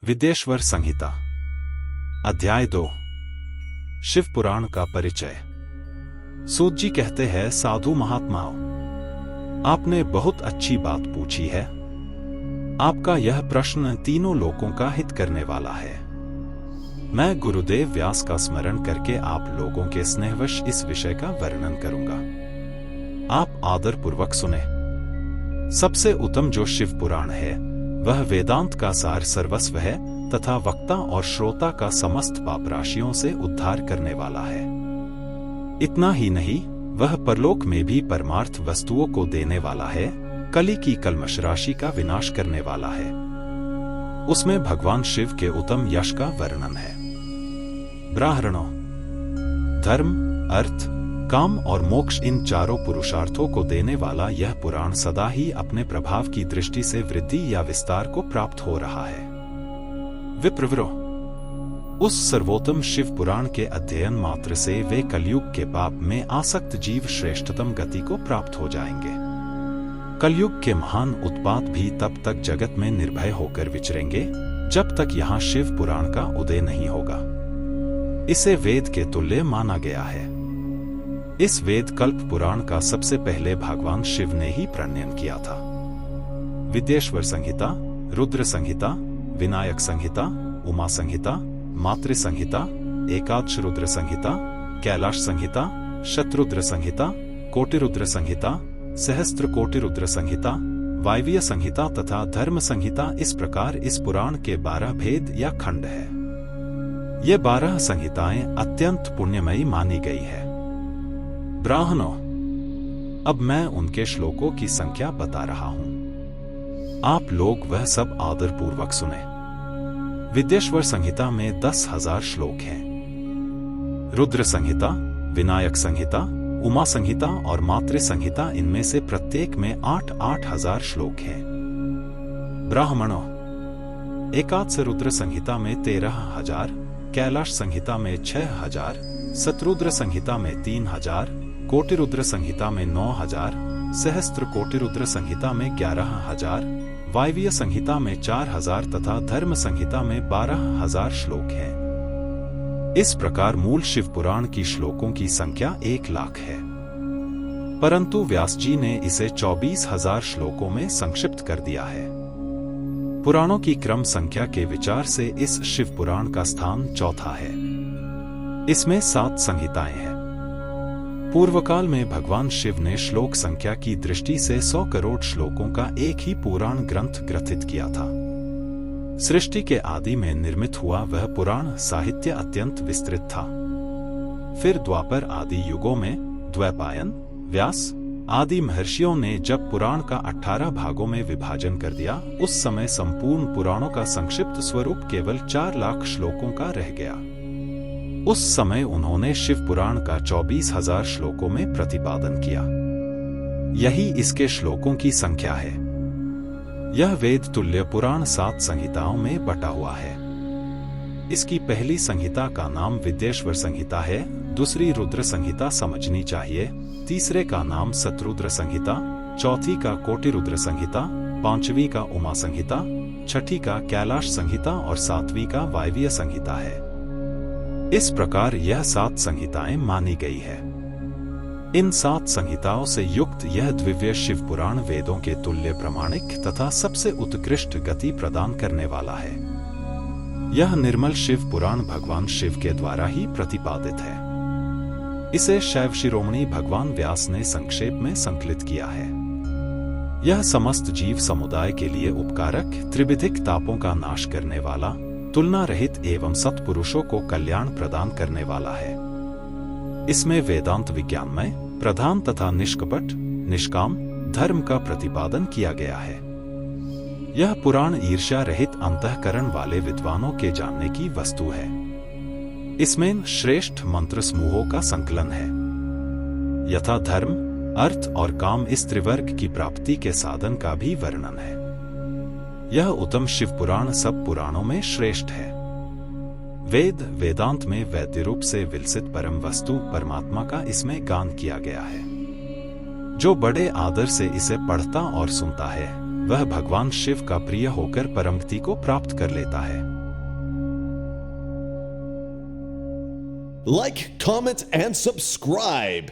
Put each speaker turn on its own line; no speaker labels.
विद्येश्वर संहिता अध्याय 2 शिव पुराण का परिचय। सूत जी कहते हैं, साधु महात्माओं, आपने बहुत अच्छी बात पूछी है। आपका यह प्रश्न तीनों लोकों का हित करने वाला है। मैं गुरुदेव व्यास का स्मरण करके आप लोगों के स्नेहवश इस विषय का वर्णन करूंगा। आप आदरपूर्वक सुने। सबसे उत्तम जो शिव पुराण है वह वेदांत का सार सर्वस्व है तथा वक्ता और श्रोता का समस्त पाप राशियों से उद्धार करने वाला है। इतना ही नहीं, वह परलोक में भी परमार्थ वस्तुओं को देने वाला है, कली की कल्मश राशि का विनाश करने वाला है। उसमें भगवान शिव के उत्तम यश का वर्णन है। ब्राह्मणों, धर्म, अर्थ, काम और मोक्ष, इन चारों पुरुषार्थों को देने वाला यह पुराण सदा ही अपने प्रभाव की दृष्टि से वृद्धि या विस्तार को प्राप्त हो रहा है। विप्रवरों, उस सर्वोत्तम शिव पुराण के अध्ययन मात्र से वे कलयुग के पाप में आसक्त जीव श्रेष्ठतम गति को प्राप्त हो जाएंगे। कलयुग के महान उत्पात भी तब तक जगत में निर्भय होकर विचरेंगे जब तक यहाँ शिव पुराण का उदय नहीं होगा। इसे वेद के तुल्य माना गया है। इस वेद कल्प पुराण का सबसे पहले भगवान शिव ने ही प्रणयन किया था। विद्येश्वर संहिता, रुद्र संहिता, विनायक संहिता, उमा संहिता, मातृ संहिता, एकादश रुद्र संहिता, कैलाश संहिता, शतरुद्र संहिता, कोटिरुद्र संहिता, सहस्त्र कोटिरुद्र संहिता, वायवीय संहिता तथा धर्म संहिता, इस प्रकार इस पुराण के 12 भेद या खंड है। ये 12 संहिताएं अत्यंत पुण्यमयी मानी गई है। ब्राह्मणों, अब मैं उनके श्लोकों की संख्या बता रहा हूं। आप लोग वह सब आदरपूर्वक सुने। विद्येश्वर संहिता में 10,000 श्लोक हैं। रुद्र संहिता, विनायक संहिता, उमा संहिता और मातृ संहिता, इनमें से प्रत्येक में 8,000 श्लोक हैं। ब्राह्मणों, एकादश रुद्र संहिता में 13,000, कैलाश संहिता में 6,000, शतरुद्र संहिता में 3,000, कोटिरुद्र संहिता में 9,000, सहस्त्र कोटिरुद्र संहिता में 11,000, वायवीय संहिता में 4,000 तथा धर्म संहिता में 12,000 श्लोक हैं। इस प्रकार मूल शिव पुराण की श्लोकों की संख्या 1,00,000 है, परंतु व्यास जी ने इसे 24,000 श्लोकों में संक्षिप्त कर दिया है। पुराणों की क्रम संख्या के विचार से इस शिव पुराण का स्थान चौथा है। इसमें 7 संहिताएं हैं। पूर्वकाल में भगवान शिव ने श्लोक संख्या की दृष्टि से 100 करोड़ श्लोकों का एक ही पुराण ग्रंथ ग्रथित किया था। सृष्टि के आदि में निर्मित हुआ वह पुराण साहित्य अत्यंत विस्तृत था। फिर द्वापर आदि युगों में द्वैपायन, व्यास आदि महर्षियों ने जब पुराण का 18 भागों में विभाजन कर दिया, उस समय संपूर्ण पुराणों का संक्षिप्त स्वरूप केवल 4,00,000 श्लोकों का रह गया। उस समय उन्होंने शिव पुराण का 24,000 श्लोकों में प्रतिपादन किया। यही इसके श्लोकों की संख्या है। यह वेद तुल्य पुराण 7 संहिताओं में बटा हुआ है। इसकी पहली संहिता का नाम विद्येश्वर संहिता है, दूसरी रुद्र संहिता समझनी चाहिए, तीसरे का नाम शतरुद्र संहिता, चौथी का कोटिरुद्र संहिता, पांचवी का उमा संहिता, छठी का कैलाश संहिता और 7वीं का वायवीय संहिता है। इस प्रकार यह 7 संहिताएं मानी गई है। इन 7 संहिताओं से युक्त यह दिव्य शिव पुराण वेदों के तुल्य प्रामाणिक तथा सबसे उत्कृष्ट गति प्रदान करने वाला है। यह निर्मल शिव पुराण भगवान शिव के द्वारा ही प्रतिपादित है। इसे शैव शिरोमणि भगवान व्यास ने संक्षेप में संकलित किया है। यह समस्त जीव समुदाय के लिए उपकारक, त्रिविधिक तापों का नाश करने वाला, तुलना रहित एवं सत्पुरुषों को कल्याण प्रदान करने वाला है। इसमें वेदांत विज्ञानमय, प्रधान तथा निष्कपट, निष्काम धर्म का प्रतिपादन किया गया है। यह पुराण ईर्ष्या रहित अंतःकरण वाले विद्वानों के जानने की वस्तु है। इसमें श्रेष्ठ मंत्र समूहों का संकलन है। यथा धर्म, अर्थ और काम, इस त्रिवर्ग की प्राप्ति के साधन का भी वर्णन है। यह उत्तम शिव पुराण सब पुराणों में श्रेष्ठ है। वेद वेदांत में वैद्य रूप से विलसित परम वस्तु परमात्मा का इसमें गान किया गया है। जो बड़े आदर से इसे पढ़ता और सुनता है, वह भगवान शिव का प्रिय होकर परमगति को प्राप्त कर लेता है।
Like, comment, and subscribe.